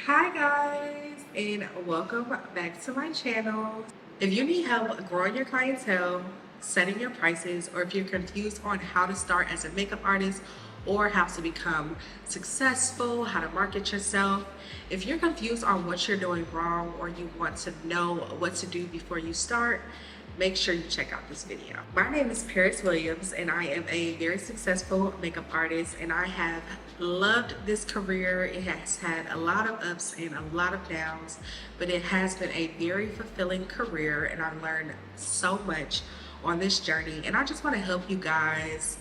Hi guys, and welcome back to my channel. If you need help growing your clientele, setting your prices, or if you're confused on how to start as a makeup artist or how to become successful, how to market yourself, if you're confused on what you're doing wrong or you want to know what to do before you start, make sure you check out this video. My name is Paris Williams and I am a very successful makeup artist, and I have loved this career. It has had a lot of ups and a lot of downs, but it has been a very fulfilling career and I've learned so much on this journey, and I just want to help you guys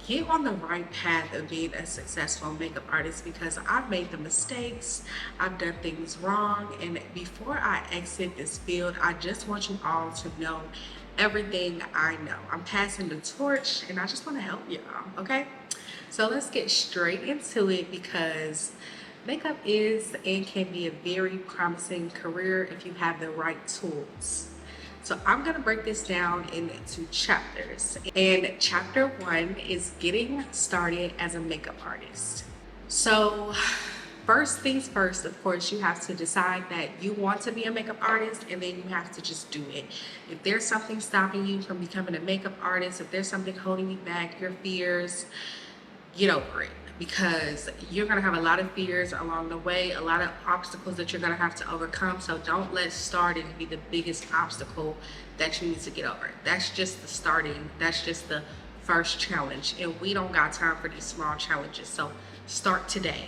get on the right path of being a successful makeup artist, because I've made the mistakes, I've done things wrong, and before I exit this field, I just want you all to know everything I know. I'm passing the torch and I just want to help y'all, okay? So let's get straight into it, because makeup is and can be a very promising career if you have the right tools. So I'm going to break this down into chapters. And chapter 1 is getting started as a makeup artist. So first things first, of course, you have to decide that you want to be a makeup artist, and then you have to just do it. If there's something stopping you from becoming a makeup artist, if there's something holding you back, your fears, get over it, because you're going to have a lot of fears along the way, a lot of obstacles that you're going to have to overcome. So don't let starting be the biggest obstacle that you need to get over. That's just the starting, that's just the first challenge, and we don't got time for these small challenges. So start today,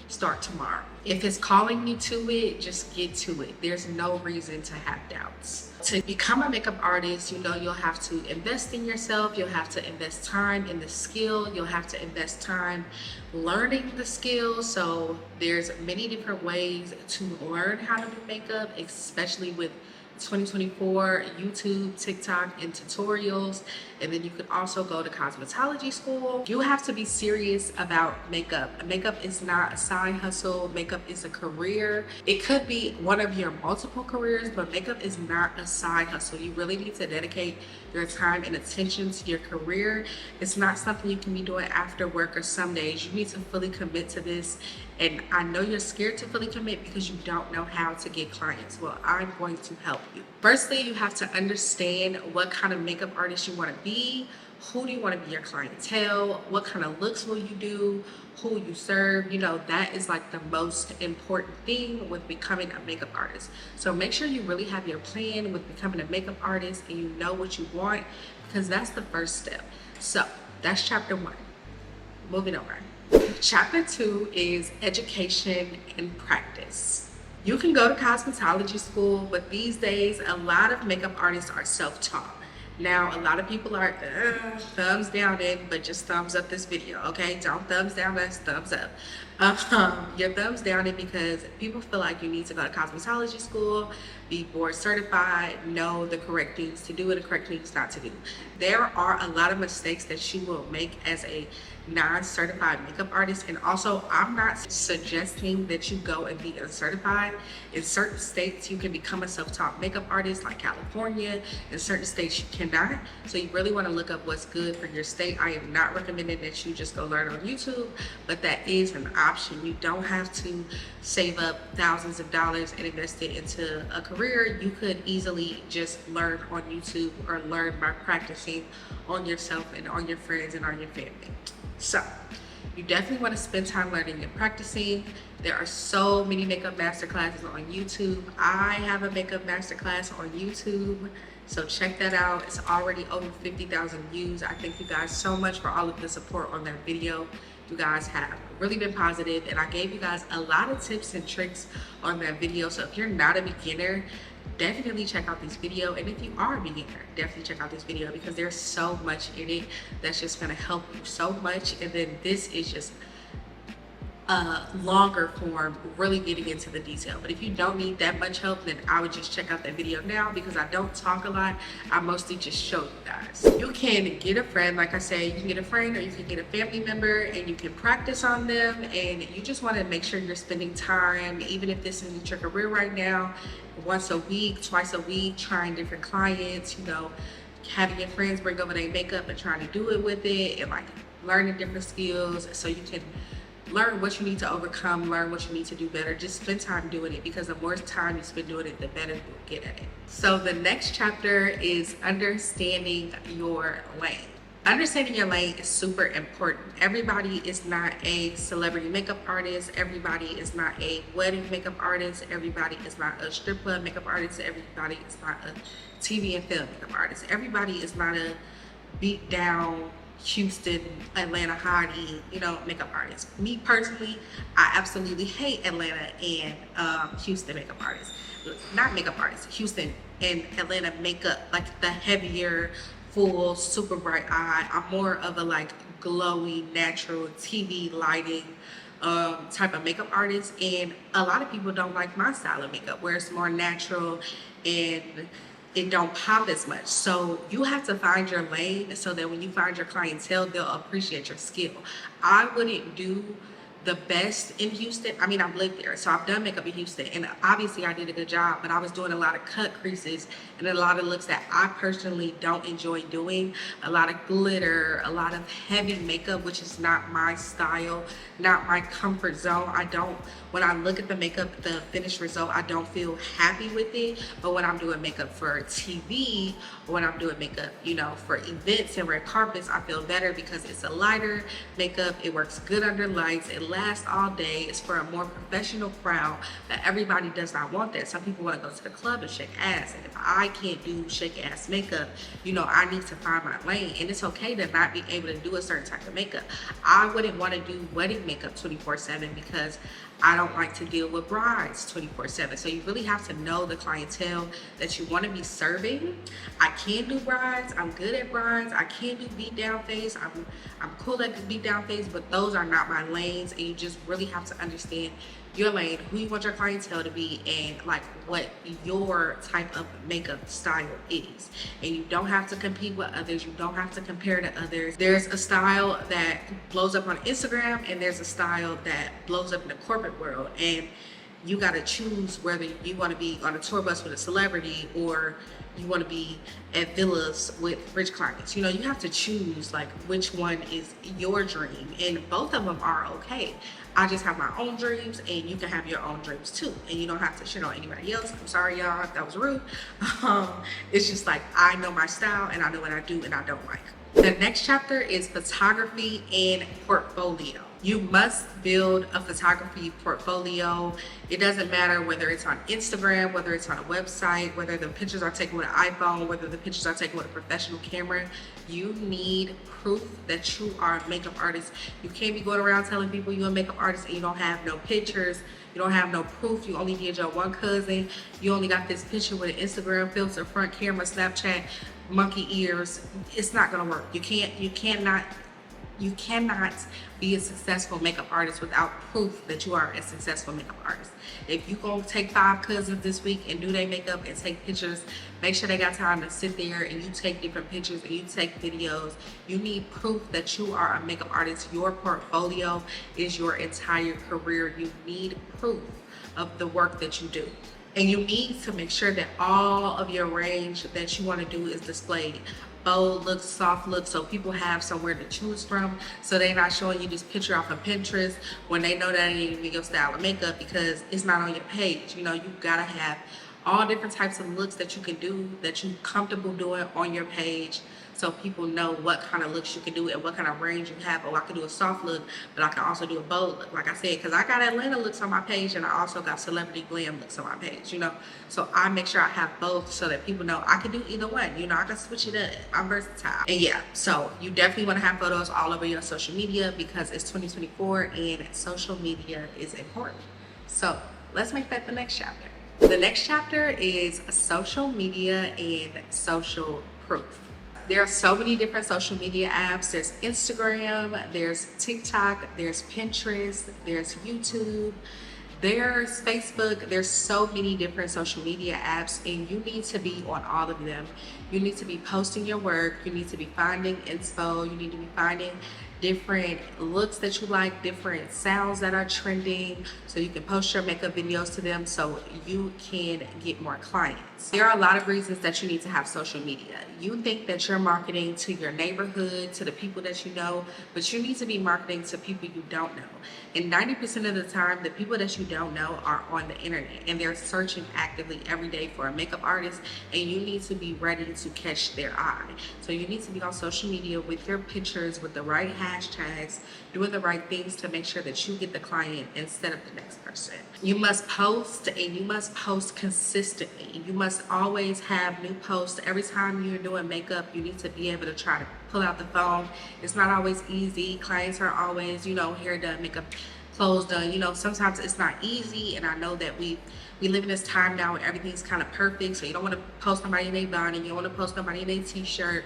start tomorrow. If it's calling you to it, just get to it. There's no reason to have doubts. To become a makeup artist, you'll have to invest in yourself. You'll have to invest time in the skill. You'll have to invest time learning the skill. So there's many different ways to learn how to do makeup, especially with 2024 YouTube, TikTok, and tutorials. And then you can also go to cosmetology school. You have to be serious about makeup. Makeup is not a side hustle. Makeup is a career. It could be one of your multiple careers, but makeup is not a side hustle. You really need to dedicate your time and attention to your career. It's not something you can be doing after work or some days. You need to fully commit to this. And I know you're scared to fully commit because you don't know how to get clients. Well, I'm going to help you. Firstly, you have to understand what kind of makeup artist you want to be. Who do you want to be your clientele? What kind of looks will you do? Who you serve? That is like the most important thing with becoming a makeup artist. So make sure you really have your plan with becoming a makeup artist and you know what you want, because that's the first step. So that's chapter 1. Moving on. Chapter 2 is education and practice. You can go to cosmetology school, but these days a lot of makeup artists are self-taught. Now, a lot of people are thumbs down it, but just thumbs up this video, okay? Don't thumbs down us, thumbs up. Your thumbs down it because people feel like you need to go to cosmetology school, be board certified, know the correct things to do and the correct things not to do. There are a lot of mistakes that you will make as a non-certified makeup artist, and also I'm not suggesting that you go and be uncertified. In certain states you can become a self-taught makeup artist, like California. In certain states you cannot, so you really want to look up what's good for your state. I am not recommending that you just go learn on YouTube, but that is an option. You don't have to save up thousands of dollars and invest it into a career. You could easily just learn on YouTube or learn by practicing on yourself and on your friends and on your family. So you definitely want to spend time learning and practicing. There are so many makeup masterclasses on YouTube. I have a makeup masterclass on YouTube, so check that out. It's already over 50,000 views. I thank you guys so much for all of the support on that video. You guys have really been positive, and I gave you guys a lot of tips and tricks on that video. So if you're not a beginner, definitely check out this video, and if you are a beginner, definitely check out this video, because there's so much in it that's just going to help you so much. And then this is just a longer form, really getting into the detail. But if you don't need that much help, then I would just check out that video now, because I don't talk a lot. I mostly just show you guys. You can get a friend, like I said, you can get a friend or you can get a family member, and you can practice on them. And you just want to make sure you're spending time, even if this isn't your career right now, once a week, twice a week, trying different clients, having your friends bring over their makeup and trying to do it with it, and like learning different skills so you can learn what you need to overcome, learn what you need to do better. Just spend time doing it, because the more time you spend doing it, the better you'll get at it. So the next chapter is understanding your lane. Understanding your lane is super important. Everybody is not a celebrity makeup artist. Everybody is not a wedding makeup artist. Everybody is not a strip club makeup artist. Everybody is not a TV and film makeup artist. Everybody is not a beat down Houston, Atlanta hottie, makeup artist. Me personally, I absolutely hate Atlanta and Houston makeup artists. Not makeup artists, Houston and Atlanta makeup, like the heavier, full, super bright eye. I'm more of a like glowy, natural TV lighting type of makeup artist, and a lot of people don't like my style of makeup, where it's more natural and it don't pop as much. So you have to find your lane so that when you find your clientele, they'll appreciate your skill. I wouldn't do the best in Houston. I mean, I've lived there, so I've done makeup in Houston, and obviously I did a good job, but I was doing a lot of cut creases and a lot of looks that I personally don't enjoy doing. A lot of glitter, a lot of heavy makeup, which is not my style, not my comfort zone. When I look at the makeup, the finished result, I don't feel happy with it. But when I'm doing makeup for TV, or when I'm doing makeup, for events and red carpets, I feel better because it's a lighter makeup. It works good under lights. It lasts all day. It's for a more professional crowd, but everybody does not want that. Some people want to go to the club and shake ass, and if I can't do shake ass makeup, I need to find my lane. And it's okay to not be able to do a certain type of makeup. I wouldn't want to do wedding makeup 24/7 because I don't like to deal with brides 24/7. So you really have to know the clientele that you want to be serving. I can do brides. I'm good at brides. I can do beat down face. I'm cool at the beat down face, but those are not my lanes. And you just really have to understand your lane, who you want your clientele to be, and like what your type of makeup style is. And you don't have to compete with others. You don't have to compare to others. There's a style that blows up on Instagram, and there's a style that blows up in the corporate world, and you got to choose whether you want to be on a tour bus with a celebrity or you want to be at villas with rich clients. You have to choose like which one is your dream, and both of them are okay. I just have my own dreams, and you can have your own dreams too, and you don't have to shit on anybody else. I'm sorry, y'all, if that was rude. It's just like, I know my style, and I know what I do and I don't like. The next chapter is photography and portfolio. You must build a photography portfolio. It doesn't matter whether it's on Instagram, whether it's on a website, whether the pictures are taken with an iPhone, whether the pictures are taken with a professional camera. You need proof that you are a makeup artist. You can't be going around telling people you're a makeup artist and you don't have no pictures. You don't have no proof. You only did your one cousin. You only got this picture with an Instagram filter, front camera, Snapchat, monkey ears. It's not gonna work. You cannot be a successful makeup artist without proof that you are a successful makeup artist. If you gonna take 5 cousins this week and do their makeup and take pictures, make sure they got time to sit there and you take different pictures and you take videos. You need proof that you are a makeup artist. Your portfolio is your entire career. You need proof of the work that you do. And you need to make sure that all of your range that you want to do is displayed. Bold looks, soft looks, so people have somewhere to choose from, so they're not showing you this picture off of Pinterest when they know that ain't even your style of makeup because it's not on your page. You gotta have all different types of looks that you can do, that you're comfortable doing on your page, so people know what kind of looks you can do and what kind of range you have. Oh, I can do a soft look, but I can also do a bold look, like I said, because I got Atlanta looks on my page and I also got celebrity glam looks on my page, so I make sure I have both so that people know I can do either one. I can switch it up. I'm versatile. And yeah, so you definitely want to have photos all over your social media because it's 2024 and social media is important. So let's make that the next chapter. The next chapter is social media and social proof. There are so many different social media apps. There's Instagram, there's TikTok, there's Pinterest, there's YouTube, there's Facebook. There's so many different social media apps, and you need to be on all of them. You need to be posting your work. You need to be finding inspo. You need to be finding different looks that you like, different sounds that are trending, so you can post your makeup videos to them so you can get more clients. There are a lot of reasons that you need to have social media. You think that you're marketing to your neighborhood, to the people that you know, but you need to be marketing to people you don't know. And 90% of the time, the people that you don't know are on the internet and they're searching actively every day for a makeup artist, and you need to be ready to catch their eye. So you need to be on social media with your pictures, with the right hashtags, doing the right things to make sure that you get the client instead of the next person. You must post, and you must post consistently. You must always have new posts. Every time you're doing makeup, you need to be able to try to pull out the phone. It's not always easy. Clients are always, hair done, makeup, clothes done. Sometimes it's not easy, and I know that we live in this time now where everything's kind of perfect. So you don't want to post somebody in a bonnet, you don't want to post somebody in a t-shirt,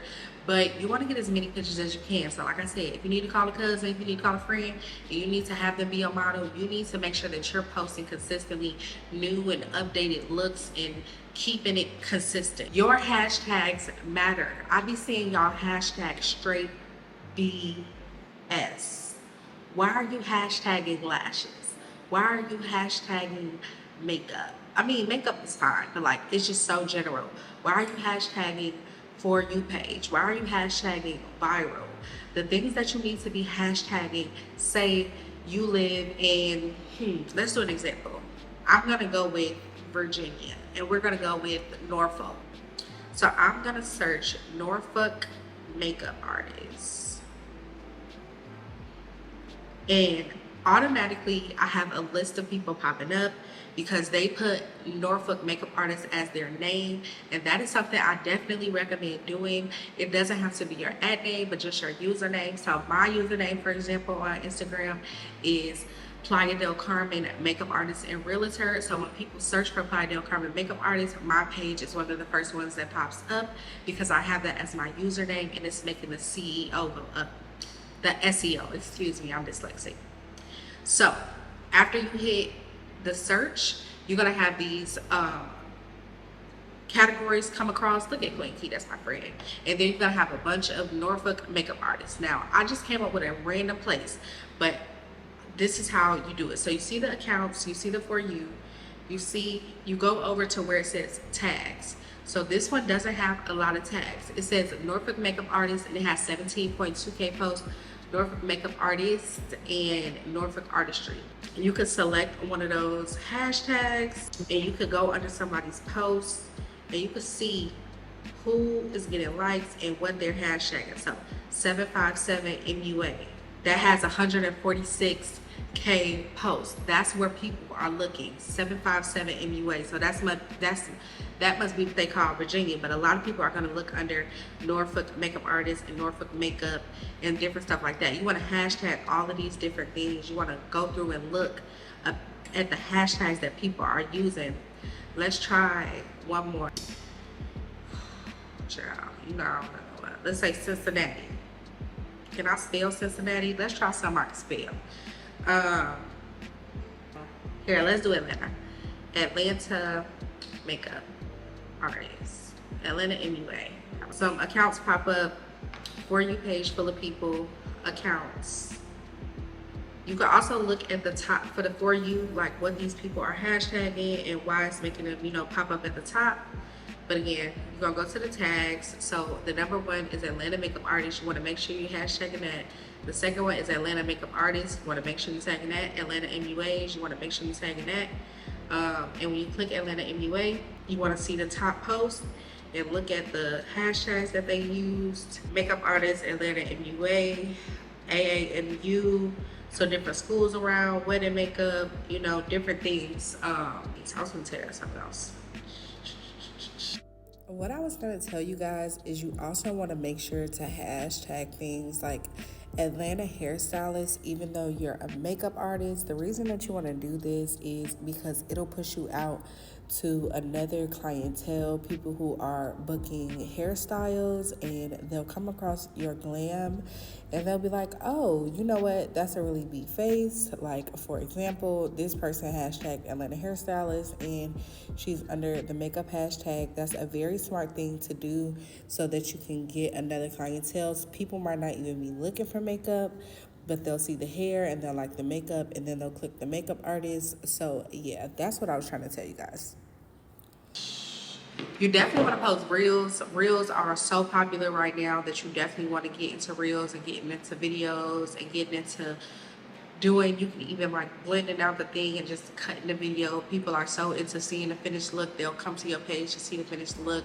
but you want to get as many pictures as you can. So like I said, if you need to call a cousin, if you need to call a friend, and you need to have them be a model, you need to make sure that you're posting consistently new and updated looks and keeping it consistent. Your hashtags matter. I be seeing y'all hashtag straight BS. Why are you hashtagging lashes? Why are you hashtagging makeup? I mean, makeup is fine, but like, it's just so general. Why are you hashtagging For You page? Why are you hashtagging viral? The things that you need to be hashtagging, say you live in, let's do an example. I'm gonna go with Virginia, and we're gonna go with Norfolk. So I'm gonna search Norfolk makeup artists, and automatically I have a list of people popping up because they put Norfolk makeup artists as their name, and that is something I definitely recommend doing. It doesn't have to be your ad name, but just your username. So my username, for example, on Instagram is Playa del Carmen makeup artist and realtor. So when people search for Playa del Carmen makeup artist, my page is one of the first ones that pops up because I have that as my username, and it's making the CEO go up. The SEO, excuse me, I'm dyslexic. So after you hit the search, you're gonna have these categories come across. Look at Queen Key, that's my friend. And then you're gonna have a bunch of Norfolk makeup artists. Now, I just came up with a random place, but this is how you do it. So you see the accounts, you see the For You, you go over to where it says tags. So this one doesn't have a lot of tags. It says Norfolk makeup artist, and it has 17.2K posts, Norfolk makeup artist, and Norfolk artistry. You could select one of those hashtags, and you could go under somebody's post, and you could see who is getting likes and what they're hashtagging. So 757 MUA, that has 146K posts. That's where people are looking. 757 MUA. So that must be what they call Virginia, but a lot of people are going to look under Norfolk makeup artists and Norfolk makeup and different stuff like that. You want to hashtag all of these different things. You want to go through and look at the hashtags that people are using. Let's try one more. Child, let's say Cincinnati. Can I spell Cincinnati? Let's try something I can spell. Here, let's do Atlanta. Atlanta makeup artists. Atlanta MUA. Some accounts pop up. For You page full of people. Accounts. You can also look at the top for the For You, like what these people are hashtagging and why it's making them, pop up at the top. But again, you're gonna go to the tags. So the number one is Atlanta makeup artist. You wanna make sure you're hashtagging that. The second one is Atlanta makeup artist. You wanna make sure you're tagging that. Atlanta MUAs, you wanna make sure you're tagging that. And when you click Atlanta MUA, you wanna see the top post and look at the hashtags that they used. Makeup artist, Atlanta MUA, AAMU, so different schools around, wedding makeup, different things. I was gonna tell you something else. What I was going to tell you guys is you also want to make sure to hashtag things like Atlanta hairstylist, even though you're a makeup artist. The reason that you want to do this is because it'll push you out to another clientele, people who are booking hairstyles, and they'll come across your glam and they'll be like, oh, you know what, that's a really big face. Like, for example, this person hashtag Atlanta hairstylist and she's under the makeup hashtag. That's a very smart thing to do so that you can get another clientele. People might not even be looking for makeup, but they'll see the hair and they'll like the makeup and then they'll click the makeup artist. So yeah, that's what I was trying to tell you guys. You definitely want to post reels. Reels are so popular right now that you definitely want to get into reels and getting into videos and getting into doing, you can even like blending out the thing and just cutting the video. People are so into seeing the finished look, they'll come to your page to see the finished look.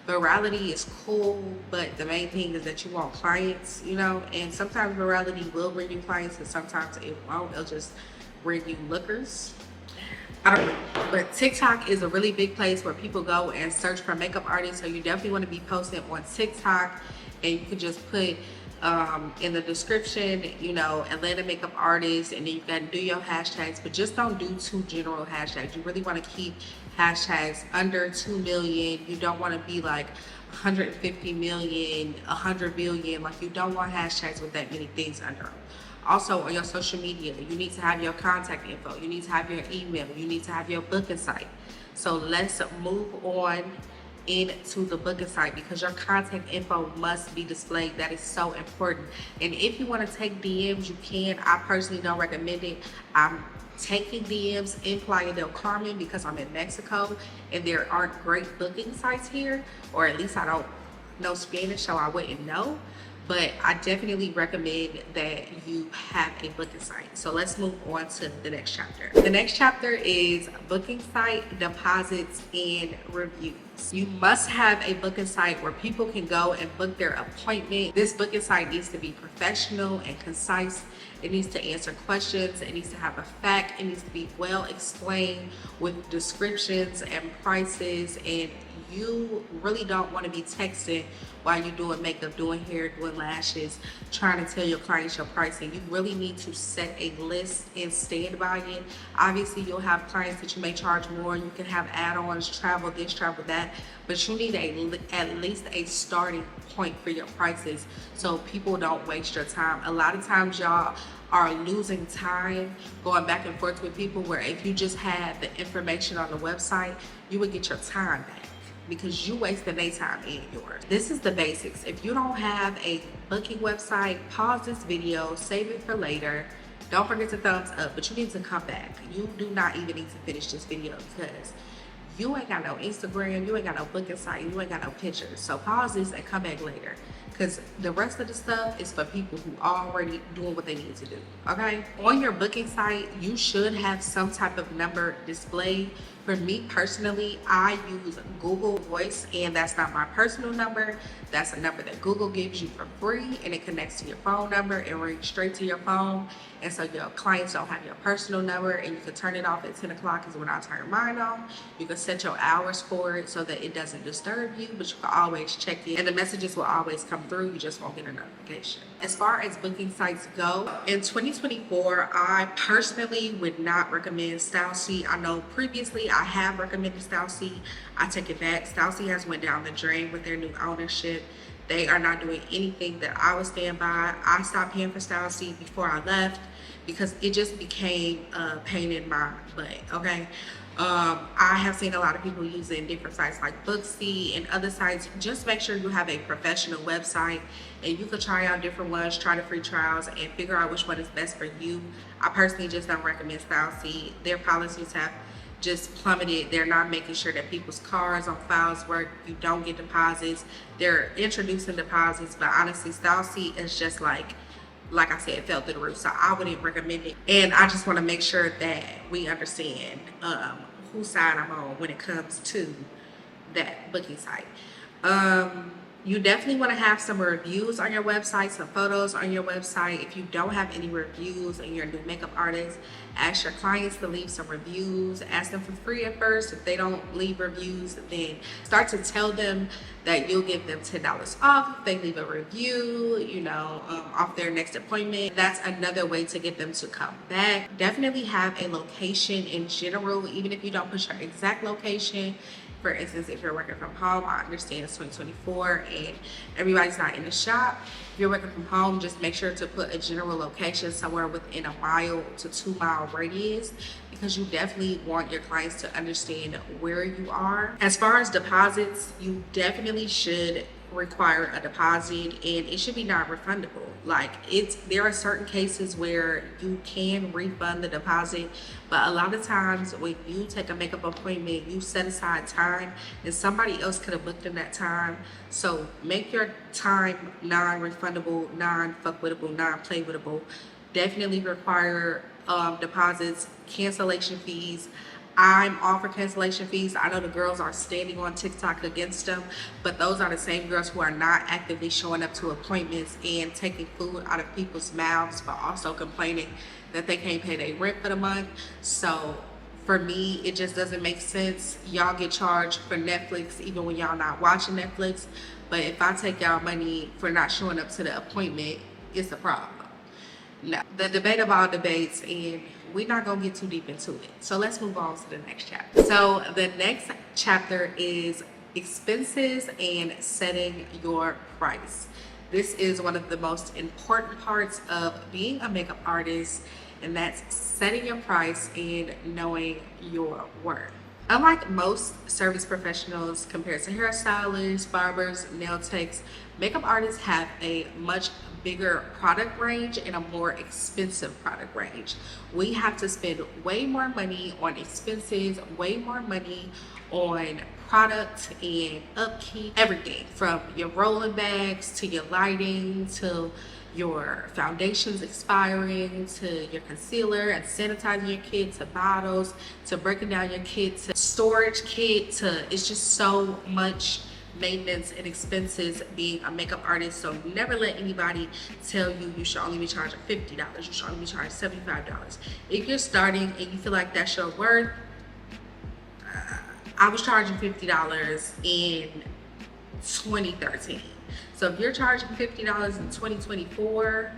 Virality is cool, but the main thing is that you want clients, you know, and sometimes virality will bring you clients and sometimes it won't. It'll just bring you lookers. I don't know. But TikTok is a really big place where people go and search for makeup artists. So you definitely want to be posting on TikTok, and you can just put in the description, you know, Atlanta makeup artist, and then you can do your hashtags, but just don't do too general hashtags. You really want to keep hashtags under 2 million. You don't want to be like 150 million, 100 billion. Like, you don't want hashtags with that many things under them. Also, on your social media, you need to have your contact info. You need to have your email. You need to have your booking site. So let's move on into the booking site because your contact info must be displayed. That is so important. And if you want to take DMs, you can. I personally don't recommend it. I'm taking DMs in Playa del Carmen because I'm in Mexico and there aren't great booking sites here, or at least I don't know Spanish, so I wouldn't know. But I definitely recommend that you have a booking site. So let's move on to the next chapter. The next chapter is booking site, deposits, and reviews. You must have a booking site where people can go and book their appointment. This booking site needs to be professional and concise. It needs to answer questions. It needs to have a fact. It needs to be well explained with descriptions and prices. And you really don't want to be texting while you're doing makeup, doing hair, doing lashes, trying to tell your clients your pricing. You really need to set a list and stand by it. Obviously, you'll have clients that you may charge more. You can have add-ons, travel this, travel that, but you need at least a starting point for your prices so people don't waste your time. A lot of times y'all are losing time going back and forth with people, where if you just had the information on the website, you would get your time back because you wasted their time and yours. This is the basics. If you don't have a booking website, pause this video, save it for later. Don't forget to thumbs up, but you need to come back. You do not even need to finish this video because you ain't got no Instagram, you ain't got no booking site, you ain't got no pictures. So pause this and come back later, because the rest of the stuff is for people who are already doing what they need to do, okay? On your booking site, you should have some type of number displayed. For me personally, I use Google Voice, and that's not my personal number. That's a number that Google gives you for free, and it connects to your phone number and rings straight to your phone. And so your clients don't have your personal number, and you can turn it off at 10 o'clock is when I turn mine on. You can set your hours for it so that it doesn't disturb you, but you can always check it, and the messages will always come through. You just won't get a notification. As far as booking sites go, in 2024, I personally would not recommend StyleSeat. I know previously I have recommended StyleSeat. I take it back. StyleSeat has went down the drain with their new ownership. They are not doing anything that I would stand by. I stopped paying for StyleSeat before I left because it just became a pain in my butt, okay? I have seen a lot of people using different sites like Booksy and other sites. Just make sure you have a professional website, and you can try out different ones, try the free trials, and figure out which one is best for you. I personally just don't recommend StyleSeat. Their policies have just plummeted. They're not making sure that people's cards on files work. You don't get deposits. They're introducing deposits, but honestly, StyleSeat is just like I said, it fell through the roof. So I wouldn't recommend it. And I just want to make sure that we understand whose side I'm on when it comes to that booking site. You definitely want to have some reviews on your website, some photos on your website. If you don't have any reviews and you're a new makeup artist, ask your clients to leave some reviews. Ask them for free at first. If they don't leave reviews, then start to tell them that you'll give them $10 off if they leave a review, off their next appointment. That's another way to get them to come back. Definitely have a location in general, even if you don't put your exact location. For instance, if you're working from home, I understand it's 2024 and everybody's not in the shop. If you're working from home, just make sure to put a general location somewhere within a 1 to 2 mile radius, because you definitely want your clients to understand where you are. As far as deposits, you definitely should require a deposit, and it should be non-refundable. There are certain cases where you can refund the deposit, but a lot of times when you take a makeup appointment, you set aside time and somebody else could have booked in that time. So make your time non-refundable, non-fuck-wittable, non-play-wittable. Definitely require deposits, cancellation fees. I'm all for cancellation fees. I know the girls are standing on TikTok against them, but those are the same girls who are not actively showing up to appointments and taking food out of people's mouths, but also complaining that they can't pay their rent for the month. So for me, it just doesn't make sense. Y'all get charged for Netflix even when y'all not watching Netflix. But if I take y'all money for not showing up to the appointment, it's a problem. No, the debate of all debates, and we're not going to get too deep into it. So let's move on to the next chapter. So the next chapter is expenses and setting your price. This is one of the most important parts of being a makeup artist, and that's setting your price and knowing your worth. Unlike most service professionals compared to hairstylists, barbers, nail techs, makeup artists have a much bigger product range and a more expensive product range. We have to spend way more money on expenses, way more money on product and upkeep, everything from your rolling bags to your lighting to your foundations expiring to your concealer and sanitizing your kit to bottles to breaking down your kit to storage kit to it's just so much maintenance and expenses being a makeup artist. So never let anybody tell you you should only be charging $50, you should only be charging $75. If you're starting and you feel like that's your worth, I was charging $50 in 2013. So if you're charging $50 in 2024,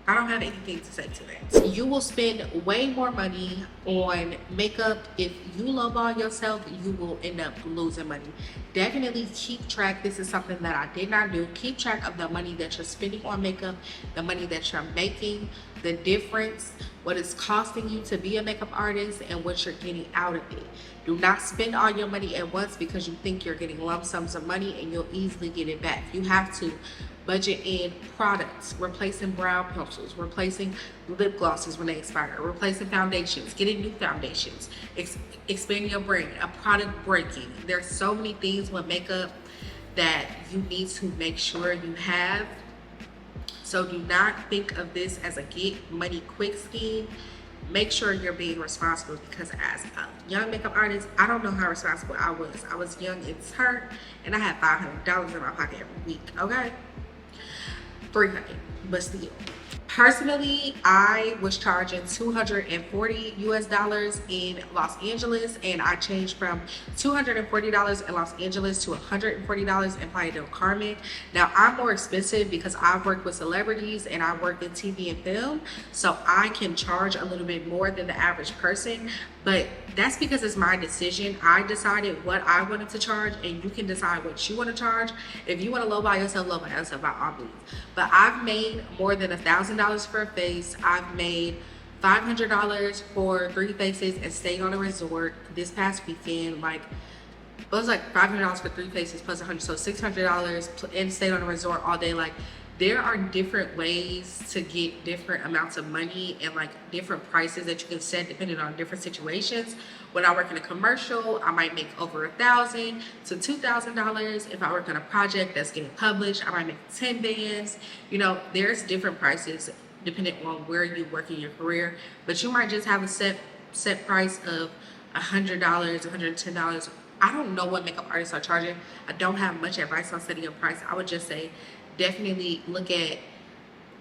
I don't have anything to say to that. You will spend way more money on makeup. If you lowball yourself, you will end up losing money. Definitely keep track. This is something that I did not do. Keep track of the money that you're spending on makeup, the money that you're making, the difference, what it's costing you to be a makeup artist, and what you're getting out of it. Do not spend all your money at once because you think you're getting lump sums of money and you'll easily get it back. You have to budget in products, replacing brow pencils, replacing lip glosses when they expire, replacing foundations, getting new foundations, expanding your brand, a product breaking. There's so many things with makeup that you need to make sure you have. So do not think of this as a get money quick scheme. Make sure you're being responsible, because as a young makeup artist, I don't know how responsible I was. I was young and turned, and I had $500 in my pocket every week, okay? 300, but still. Personally, I was charging $240 US in Los Angeles, and I changed from $240 in Los Angeles to $140 in Playa del Carmen. Now, I'm more expensive because I've worked with celebrities and I worked in TV and film, so I can charge a little bit more than the average person, but that's because it's my decision. I decided what I wanted to charge, and you can decide what you want to charge. If you want to lowball yourself by all means. But I've made more than $1,000 for a face. I've made $500 for 3 faces and stayed on a resort this past weekend. It was like $500 for 3 faces plus $100, so $600, and stayed on a resort all day. There are different ways to get different amounts of money and different prices that you can set depending on different situations. When I work in a commercial, I might make over $1,000 to $2,000. If I work on a project that's getting published, I might make 10 bands. There's different prices depending on where you work in your career, but you might just have a set price of $100, $110. I don't know what makeup artists are charging. I don't have much advice on setting a price. I would just say definitely look at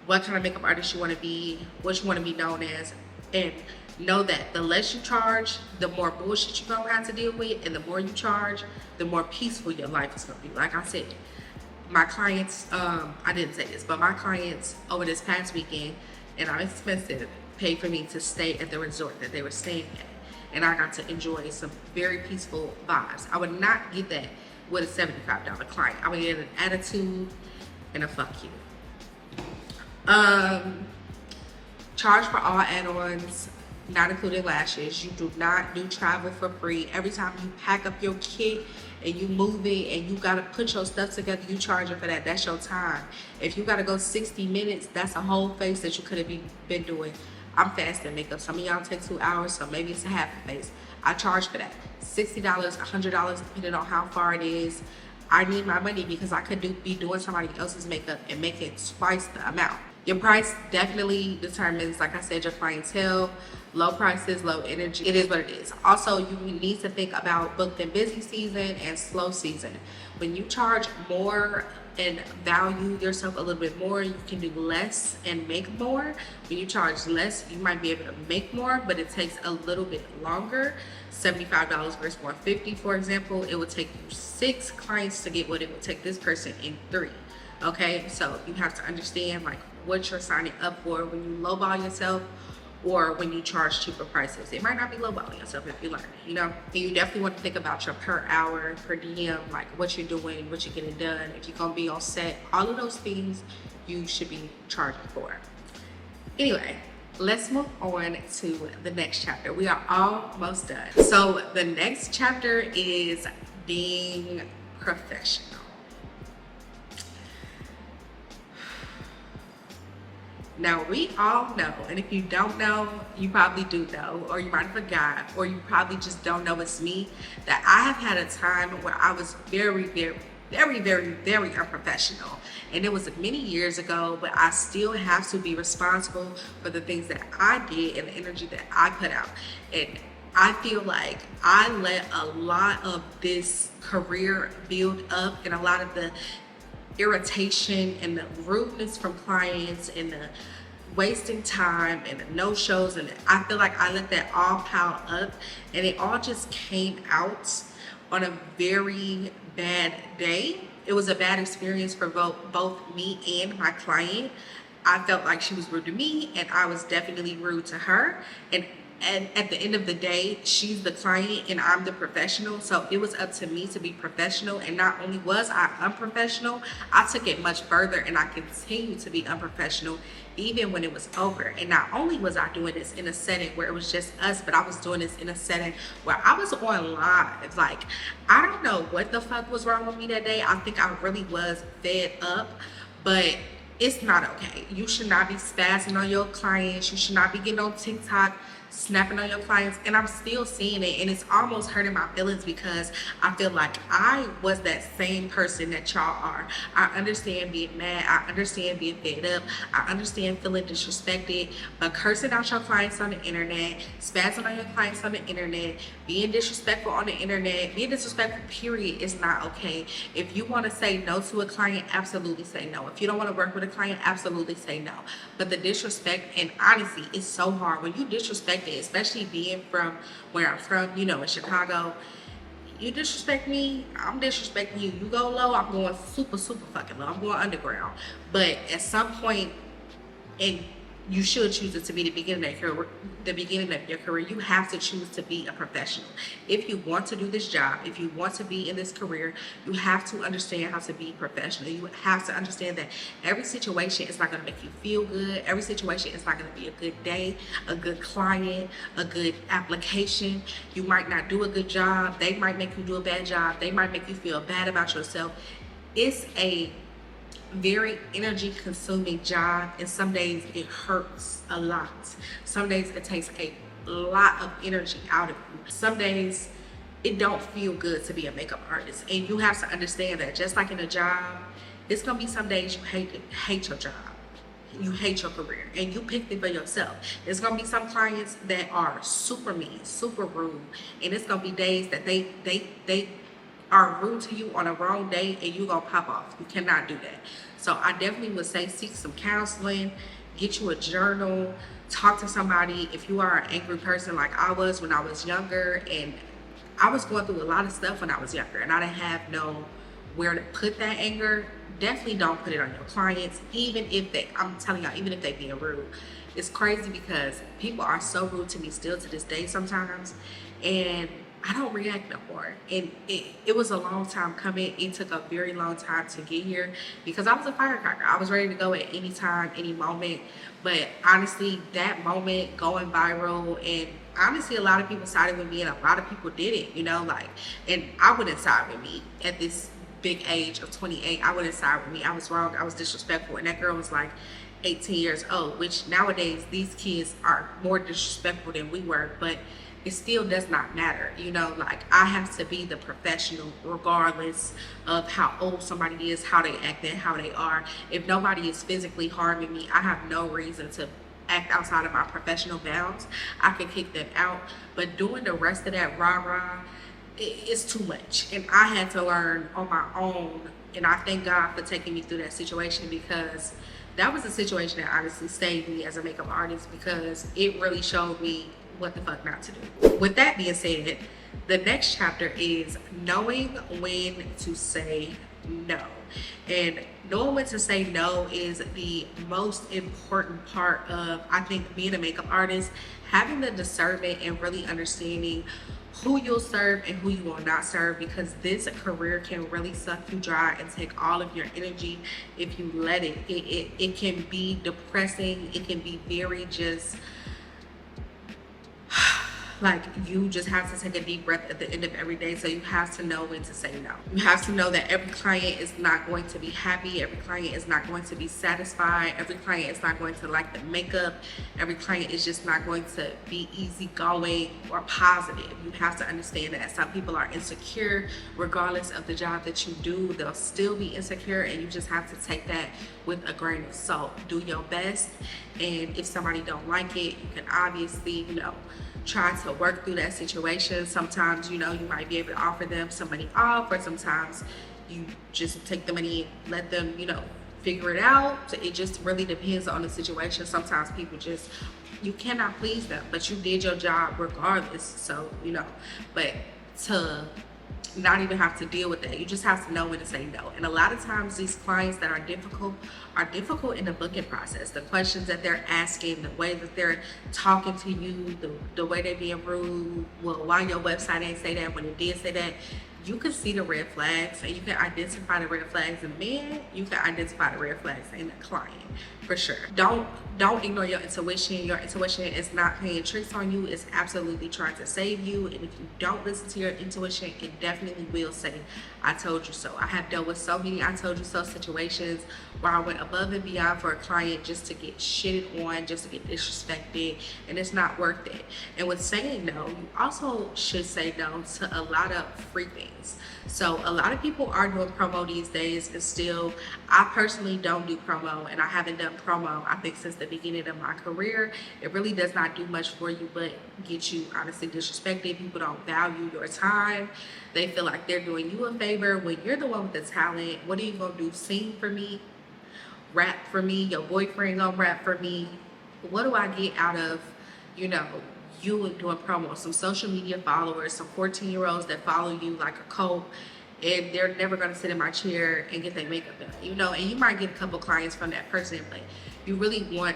what kind of makeup artist you want to be, what you want to be known as, and know that the less you charge, the more bullshit you're gonna have to deal with, and the more you charge, the more peaceful your life is gonna be. Like I said, my clients, I didn't say this, but my clients over this past weekend, and our expensive, paid for me to stay at the resort that they were staying at. And I got to enjoy some very peaceful vibes. I would not get that with a $75 client. I would get an attitude and a fuck you. Charge for all add-ons, not including lashes. You do not do travel for free. Every time you pack up your kit and you move it and you gotta put your stuff together, you charging for that. That's your time. If you gotta go 60 minutes, that's a whole face that you could have been doing. I'm fast at makeup. Some of y'all take 2 hours, so maybe it's a half a face. I charge for that. $60, $100, depending on how far it is. I need my money because I could be doing somebody else's makeup and making twice the amount. Your price definitely determines, like I said, your clientele. Low prices, low energy. It is what it is. Also, you need to think about booked and busy season and slow season. When you charge more and value yourself a little bit more, you can do less and make more. When you charge less, you might be able to make more, but it takes a little bit longer. $75 versus $150, for example, it would take you 6 clients to get what it would take this person in 3. Okay, so you have to understand like what you're signing up for when you lowball yourself or when you charge cheaper prices. It might not be lowballing yourself if you learn it, you know? And you definitely want to think about your per hour, per diem, like what you're doing, what you're getting done, if you're gonna be on set, all of those things you should be charging for. Anyway, let's move on to the next chapter. We are almost done. So the next chapter is being professional. Now, we all know, and if you don't know, you probably do know, or you might have forgot, or you probably just don't know it's me, that I have had a time where I was very, very, very, very, very unprofessional. And it was many years ago, but I still have to be responsible for the things that I did and the energy that I put out. And I feel like I let a lot of this career build up and a lot of the irritation and the rudeness from clients and the wasting time and the no-shows, and I feel like I let that all pile up and it all just came out on a very bad day. It was a bad experience for both me and my client. I felt like she was rude to me and I was definitely rude to her, and at the end of the day, she's the client and I'm the professional. So it was up to me to be professional. And not only was I unprofessional, I took it much further and I continued to be unprofessional even when it was over. And not only was I doing this in a setting where it was just us, but I was doing this in a setting where I was on live. Like, I don't know what the fuck was wrong with me that day. I think I really was fed up, but it's not okay. You should not be spazzing on your clients. You should not be getting on TikTok snapping on your clients. And I'm still seeing it and it's almost hurting my feelings because I feel like I was that same person that y'all are. I understand being mad, I understand being fed up, I understand feeling disrespected, but cursing out your clients on the internet, spazzing on your clients on the internet, being disrespectful on the internet, being disrespectful period is not okay. If you want to say no to a client, absolutely say no. If you don't want to work with a client, absolutely say no. But the disrespect, and honestly, it's so hard when you disrespect it, especially being from where I'm from, you know, in Chicago. You disrespect me, I'm disrespecting you. You go low, I'm going super, super fucking low. I'm going underground. But at some point, and you should choose it to be the beginning of your career, you have to choose to be a professional. If you want to do this job, if you want to be in this career, you have to understand how to be professional. You have to understand that every situation is not going to make you feel good. Every situation is not going to be a good day, a good client, a good application. You might not do a good job. They might make you do a bad job. They might make you feel bad about yourself. It's a very energy consuming job, and some days it hurts a lot. Some days it takes a lot of energy out of you. Some days it don't feel good to be a makeup artist, and you have to understand that just like in a job, it's gonna be some days you hate your job. you hate your career and you picked it for yourself. There's gonna be some clients that are super mean, super rude, and it's gonna be days that they are rude to you on a wrong day and you gonna pop off. You cannot do that. So I definitely would say seek some counseling, get you a journal, talk to somebody. If you are an angry person like I was when I was younger, and I was going through a lot of stuff when I was younger and I didn't have no where to put that anger, definitely don't put it on your clients, even if they, I'm telling y'all, even if they being rude. It's crazy because people are so rude to me still to this day sometimes, and I don't react no more. And it was a long time coming. It took a very long time to get here because I was a firecracker. I was ready to go at any time, any moment. But honestly, that moment going viral, and honestly, a lot of people sided with me and a lot of people didn't, and I wouldn't side with me at this big age of 28. I wouldn't side with me. I was wrong. I was disrespectful. And that girl was like 18 years old, which nowadays these kids are more disrespectful than we were, but it still does not matter. I have to be the professional regardless of how old somebody is, how they act, and how they are. If nobody is physically harming me, I have no reason to act outside of my professional bounds. I can kick them out, but doing the rest of that rah-rah, it's too much. And I had to learn on my own, and I thank God for taking me through that situation, because that was a situation that honestly saved me as a makeup artist, because it really showed me what the fuck not to do. With that being said, the next chapter is knowing when to say no. And knowing when to say no is the most important part of, I think, being a makeup artist. Having the discernment and really understanding who you'll serve and who you will not serve, because this career can really suck you dry and take all of your energy if you let it. It can be depressing. It can be very just like, you just have to take a deep breath at the end of every day. So you have to know when to say no. You have to know that every client is not going to be happy. Every client is not going to be satisfied. Every client is not going to like the makeup. Every client is just not going to be easygoing or positive. You have to understand that some people are insecure. Regardless of the job that you do, they'll still be insecure, and you just have to take that with a grain of salt. Do your best, and if somebody don't like it, you can obviously, try to work through that situation. Sometimes, you might be able to offer them some money off, or sometimes you just take the money and let them, figure it out. So it just really depends on the situation. Sometimes people just, you cannot please them, but you did your job regardless. So, but to not even have to deal with that, you just have to know when to say no. And a lot of times these clients that are difficult in the booking process. The questions that they're asking, the way that they're talking to you, the way they're being rude. Well, why your website ain't say that when it did say that? You can see the red flags, and you can identify the red flags in men. You can identify the red flags in the client, for sure. Don't ignore your intuition. Your intuition is not playing tricks on you. It's absolutely trying to save you. And if you don't listen to your intuition, it definitely will say, I told you so. I have dealt with so many I told you so situations where I went above and beyond for a client just to get shitted on, just to get disrespected, and it's not worth it. And with saying no, you also should say no to a lot of free things. So a lot of people are doing promo these days, and still, I personally don't do promo, and I haven't done promo, I think, since the beginning of my career. It really does not do much for you but get you honestly disrespected. People don't value your time. They feel like they're doing you a favor when you're the one with the talent. What are you gonna do? Sing for me? Rap for me? Your boyfriend gonna rap for me? What do I get out of, you doing promo? Some social media followers, some 14-year-olds that follow you like a cult, and they're never going to sit in my chair and get their makeup done, and you might get a couple clients from that person, but you really want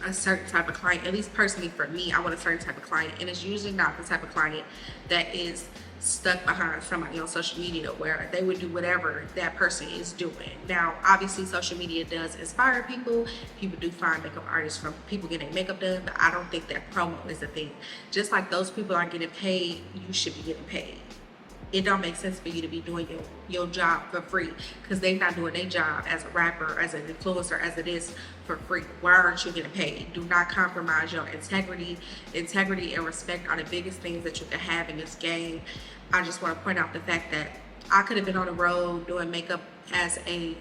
a certain type of client. At least personally for me, I want a certain type of client, and it's usually not the type of client that is stuck behind somebody on social media where they would do whatever that person is doing. Now, obviously, social media does inspire people. People do find makeup artists from people getting their makeup done, but I don't think that promo is a thing. Just like those people are getting paid, you should be getting paid. It don't make sense for you to be doing your job for free, because they're not doing their job as a rapper, as an influencer, as it is for free. Why aren't you getting paid? Do not compromise your integrity. Integrity and respect are the biggest things that you can have in this game. I just want to point out the fact that I could have been on the road doing makeup as a,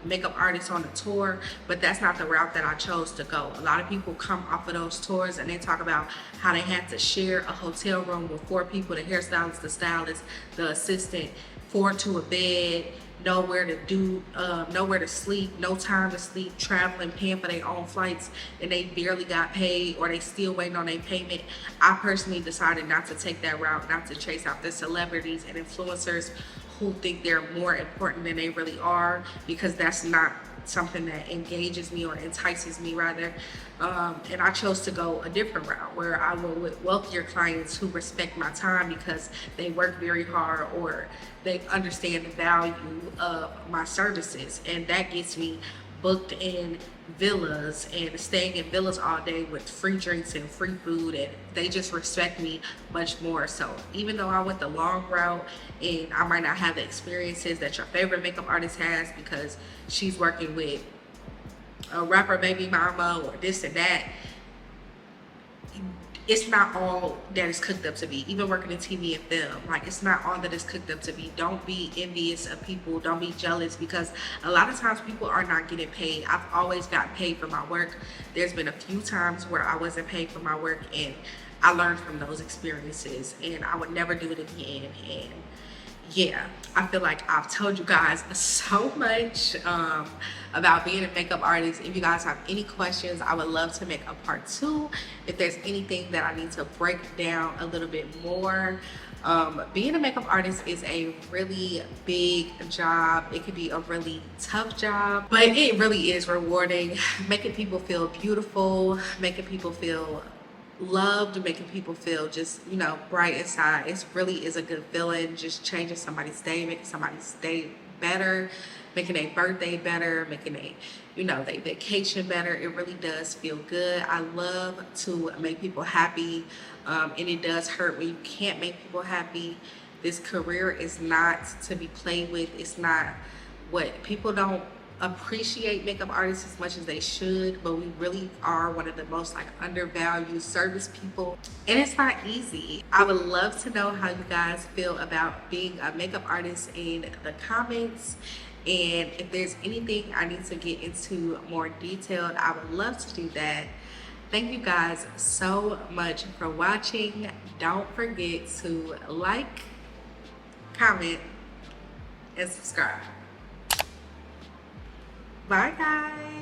makeup artist on a tour, but that's not the route that I chose to go. A lot of people come off of those tours and they talk about how they had to share a hotel room with 4 people, the hairstylist, the stylist, the assistant, 4 to a bed, nowhere to sleep, no time to sleep, traveling, paying for their own flights, and they barely got paid, or they still waiting on their payment. I personally decided not to take that route, not to chase out the celebrities and influencers who think they're more important than they really are, because that's not something that engages me or entices me, rather. And I chose to go a different route where I will with wealthier clients who respect my time because they work very hard or they understand the value of my services, and that gets me booked in villas and staying in villas all day with free drinks and free food, and they just respect me much more. So even though I went the long route and I might not have the experiences that your favorite makeup artist has because she's working with a rapper baby mama or this and that, it's not all that is cooked up to be. Even working in TV and film, like, it's not all that is cooked up to be. Don't be envious of people. Don't be jealous, because a lot of times people are not getting paid. I've always gotten paid for my work. There's been a few times where I wasn't paid for my work, and I learned from those experiences, and I would never do it again. And yeah, I feel like I've told you guys so much about being a makeup artist. If you guys have any questions, I would love to make a part 2. If there's anything that I need to break down a little bit more. Being a makeup artist is a really big job. It can be a really tough job, but it really is rewarding. Making people feel beautiful, making people feel loved, making people feel just, bright inside. It really is a good feeling. Just changing somebody's day, making somebody's day better, making a birthday better, making their vacation better. It really does feel good. I love to make people happy, and it does hurt when you can't make people happy. This career is not to be played with. It's not what people don't appreciate makeup artists as much as they should, but we really are one of the most undervalued service people, and it's not easy. I would love to know how you guys feel about being a makeup artist in the comments, and if there's anything I need to get into more detailed, I would love to do that. Thank you guys so much for watching. Don't forget to like, comment, and subscribe. Bye guys.